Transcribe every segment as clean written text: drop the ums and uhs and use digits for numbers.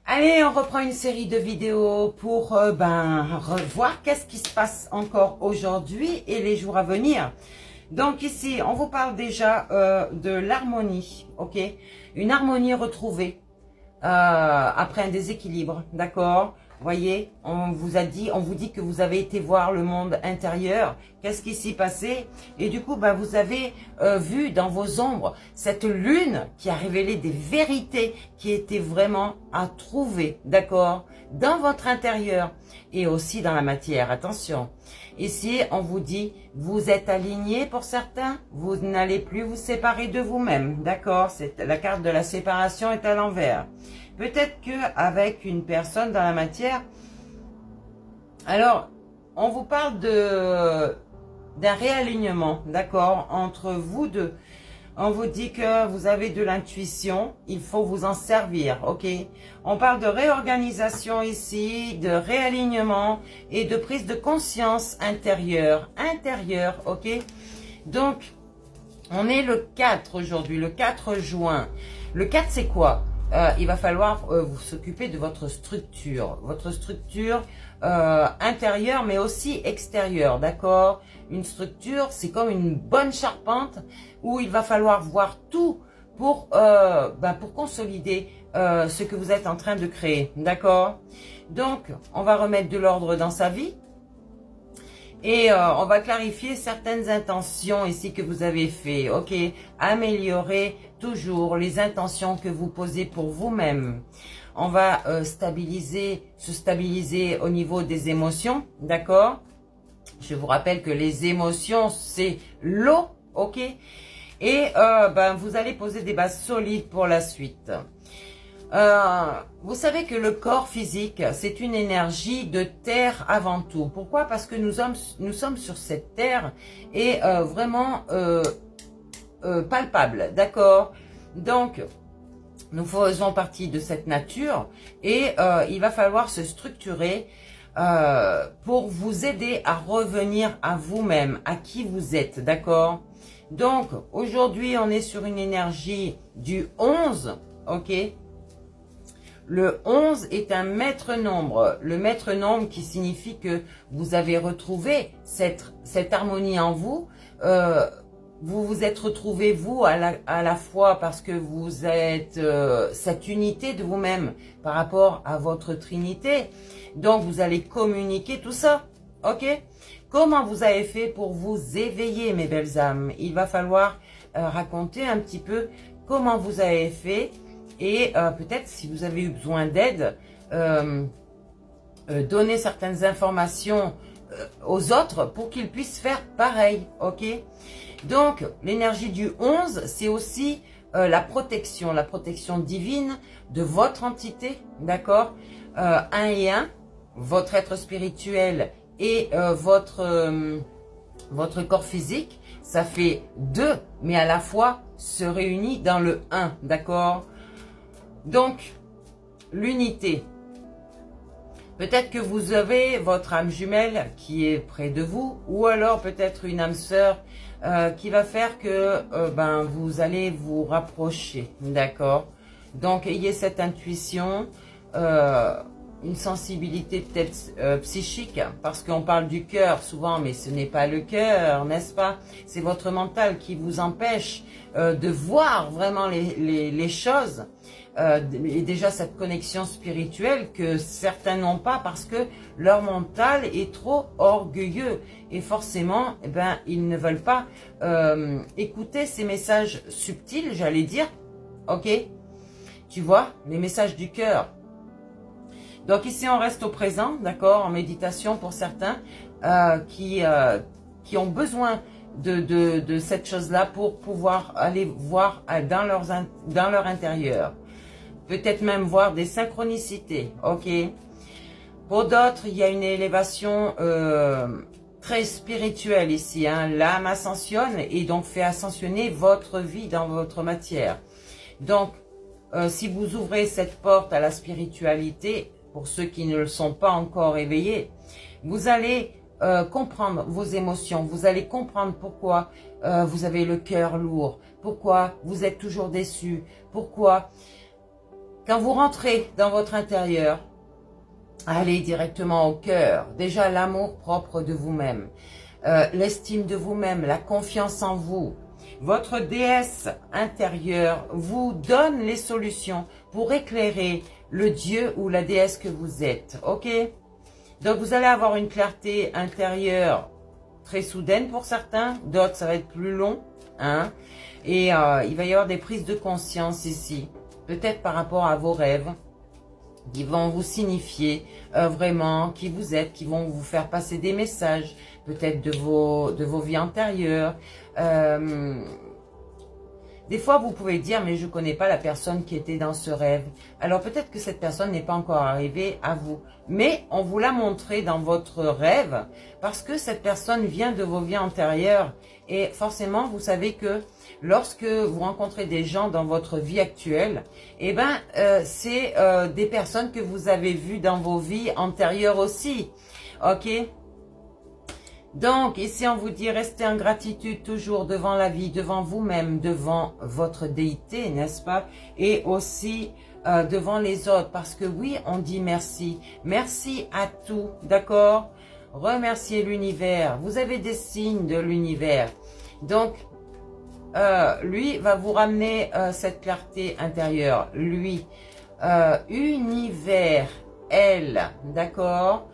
Allez, on reprend une série de vidéos pour revoir qu'est-ce qui se passe encore aujourd'hui et les jours à venir. Donc ici, on vous parle déjà de l'harmonie, ok? Une harmonie retrouvée après un déséquilibre, d'accord? Voyez, on vous dit que vous avez été voir le monde intérieur. Qu'est-ce qui s'y passait? Et du coup, vous avez vu dans vos ombres cette lune qui a révélé des vérités qui étaient vraiment à trouver, d'accord? Dans votre intérieur et aussi dans la matière. Attention. Ici, on vous dit, vous êtes aligné pour certains, vous n'allez plus vous séparer de vous-même, d'accord? La carte de la séparation est à l'envers. Peut-être qu'avec une personne dans la matière, alors, on vous parle d'un réalignement, d'accord, entre vous deux. On vous dit que vous avez de l'intuition, il faut vous en servir, ok? On parle de réorganisation ici, de réalignement et de prise de conscience intérieure, ok? Donc, on est le 4 aujourd'hui, le 4 juin. Le 4, c'est quoi? Il va falloir vous s'occuper de votre structure intérieure, mais aussi extérieure, d'accord? Une structure, c'est comme une bonne charpente où il va falloir voir tout pour consolider ce que vous êtes en train de créer, d'accord? Donc, on va remettre de l'ordre dans sa vie. Et on va clarifier certaines intentions ici que vous avez fait, ok? Améliorer toujours les intentions que vous posez pour vous-même. On va se stabiliser au niveau des émotions, d'accord? Je vous rappelle que les émotions, c'est l'eau, ok? Et vous allez poser des bases solides pour la suite. Vous savez que le corps physique, c'est une énergie de terre avant tout. Pourquoi? Parce que nous sommes sur cette terre et vraiment palpable, d'accord? Donc, nous faisons partie de cette nature et il va falloir se structurer pour vous aider à revenir à vous-même, à qui vous êtes, d'accord? Donc, aujourd'hui, on est sur une énergie du 11, ok? Le 11 est un maître nombre. Le maître nombre qui signifie que vous avez retrouvé cette harmonie en vous. Vous vous êtes retrouvé vous à la fois parce que vous êtes cette unité de vous-même par rapport à votre trinité. Donc vous allez communiquer tout ça. Ok? Comment vous avez fait pour vous éveiller, mes belles âmes? Il va falloir raconter un petit peu comment vous avez fait. Et peut-être si vous avez eu besoin d'aide, donner certaines informations aux autres pour qu'ils puissent faire pareil, ok? Donc, l'énergie du 11, c'est aussi la protection divine de votre entité, d'accord? 1 et 1, votre être spirituel et votre corps physique, ça fait 2, mais à la fois se réunit dans le 1, d'accord? Donc, l'unité. Peut-être que vous avez votre âme jumelle qui est près de vous, ou alors peut-être une âme sœur qui va faire que vous allez vous rapprocher, d'accord? Donc, ayez cette intuition, une sensibilité peut-être psychique, parce qu'on parle du cœur souvent, mais ce n'est pas le cœur, n'est-ce pas? C'est votre mental qui vous empêche de voir vraiment les choses. Et déjà cette connexion spirituelle que certains n'ont pas parce que leur mental est trop orgueilleux et forcément ils ne veulent pas écouter ces messages subtils, j'allais dire, ok, tu vois, les messages du cœur. Donc ici on reste au présent, d'accord, en méditation pour certains qui ont besoin de cette chose-là pour pouvoir aller voir dans leur intérieur. Peut-être même voir des synchronicités, ok? Pour d'autres, il y a une élévation très spirituelle ici, hein. L'âme ascensionne et donc fait ascensionner votre vie dans votre matière. Donc, si vous ouvrez cette porte à la spiritualité, pour ceux qui ne le sont pas encore éveillés, vous allez comprendre vos émotions, vous allez comprendre pourquoi vous avez le cœur lourd, pourquoi vous êtes toujours déçu, pourquoi Quand vous rentrez dans votre intérieur, allez directement au cœur. Déjà, l'amour propre de vous-même, l'estime de vous-même, la confiance en vous. Votre déesse intérieure vous donne les solutions pour éclairer le dieu ou la déesse que vous êtes. Ok? Donc, vous allez avoir une clarté intérieure très soudaine pour certains. D'autres, ça va être plus long. Hein? Et il va y avoir des prises de conscience ici. Peut-être par rapport à vos rêves, qui vont vous signifier vraiment qui vous êtes, qui vont vous faire passer des messages, peut-être de vos vies antérieures. Des fois, vous pouvez dire, mais je ne connais pas la personne qui était dans ce rêve. Alors peut-être que cette personne n'est pas encore arrivée à vous. Mais on vous l'a montré dans votre rêve parce que cette personne vient de vos vies antérieures. Et forcément, vous savez que lorsque vous rencontrez des gens dans votre vie actuelle, eh ben, c'est des personnes que vous avez vues dans vos vies antérieures aussi. Ok ? Donc, ici, on vous dit, restez en gratitude toujours devant la vie, devant vous-même, devant votre déité, n'est-ce pas? Et aussi devant les autres, parce que oui, on dit merci. Merci à tout, d'accord? Remerciez l'univers. Vous avez des signes de l'univers. Donc, lui va vous ramener cette clarté intérieure. Lui, univers, elle, d'accord?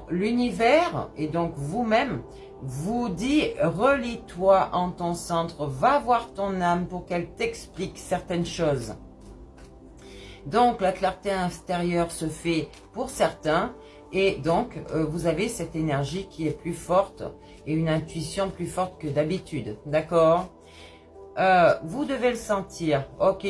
L'univers, et donc vous-même, vous dit, relie-toi en ton centre, va voir ton âme pour qu'elle t'explique certaines choses. Donc, la clarté intérieure se fait pour certains, et donc, vous avez cette énergie qui est plus forte, et une intuition plus forte que d'habitude, d'accord? Vous devez le sentir, ok?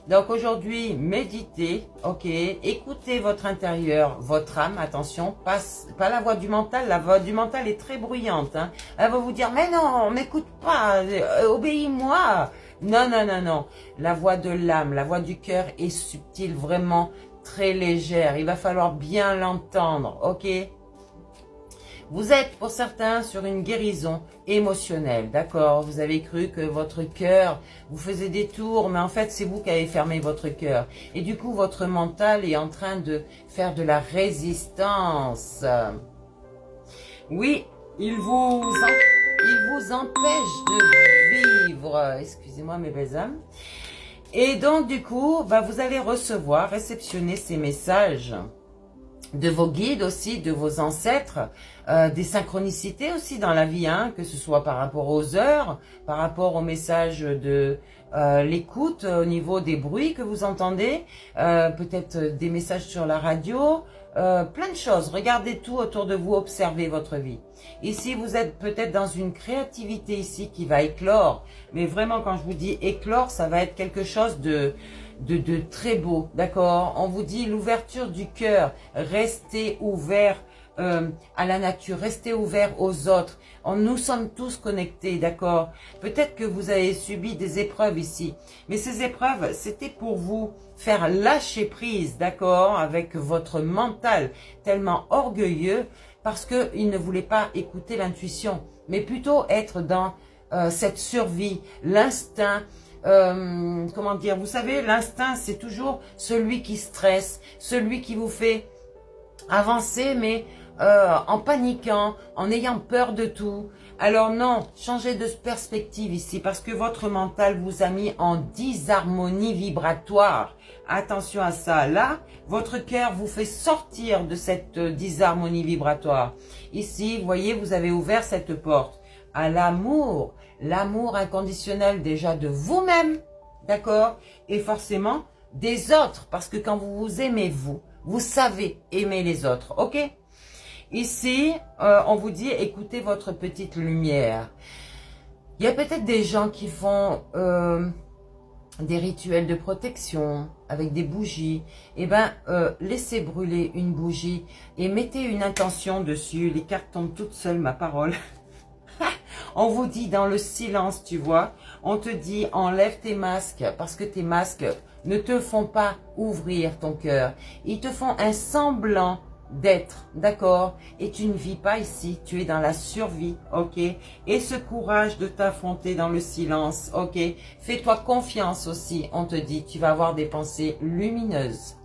Donc aujourd'hui, méditez, ok, écoutez votre intérieur, votre âme, attention, pas la voix du mental, la voix du mental est très bruyante, hein. Elle va vous dire, mais non, m'écoute pas, obéis-moi. Non, non, non, non, la voix de l'âme, la voix du cœur est subtile, vraiment très légère, il va falloir bien l'entendre, ok? Vous êtes pour certains sur une guérison émotionnelle, d'accord? Vous avez cru que votre cœur vous faisait des tours, mais en fait c'est vous qui avez fermé votre cœur. Et du coup votre mental est en train de faire de la résistance. Oui, il vous empêche de vivre. Excusez-moi mes belles âmes. Et donc du coup, vous allez réceptionner ces messages de vos guides aussi, de vos ancêtres, des synchronicités aussi dans la vie, hein, que ce soit par rapport aux heures, par rapport aux messages de l'écoute, au niveau des bruits que vous entendez, peut-être des messages sur la radio, plein de choses. Regardez tout autour de vous, observez votre vie. Ici, vous êtes peut-être dans une créativité ici qui va éclore, mais vraiment quand je vous dis éclore, ça va être quelque chose de très beau, d'accord? On vous dit l'ouverture du cœur, restez ouvert à la nature, restez ouvert aux autres. Nous sommes tous connectés, d'accord? Peut-être que vous avez subi des épreuves ici, mais ces épreuves, c'était pour vous faire lâcher prise, d'accord? Avec votre mental tellement orgueilleux, parce qu'il ne voulait pas écouter l'intuition, mais plutôt être dans cette survie, l'instinct. Comment dire, vous savez, l'instinct, c'est toujours celui qui stresse, celui qui vous fait avancer, mais en paniquant, en ayant peur de tout. Alors non, changez de perspective ici, parce que votre mental vous a mis en disharmonie vibratoire. Attention à ça. Là, votre cœur vous fait sortir de cette disharmonie vibratoire. Ici, vous voyez, vous avez ouvert cette porte à l'amour. L'amour inconditionnel déjà de vous-même, d'accord? Et forcément des autres, parce que quand vous vous aimez vous savez aimer les autres, ok? Ici, on vous dit, écoutez votre petite lumière. Il y a peut-être des gens qui font des rituels de protection avec des bougies. Eh bien, laissez brûler une bougie et mettez une intention dessus. Les cartes tombent toutes seules, ma parole. On vous dit dans le silence, tu vois, on te dit enlève tes masques parce que tes masques ne te font pas ouvrir ton cœur. Ils te font un semblant d'être, d'accord? Et tu ne vis pas ici, tu es dans la survie, ok? Et ce courage de t'affronter dans le silence, ok? Fais-toi confiance aussi, on te dit, tu vas avoir des pensées lumineuses,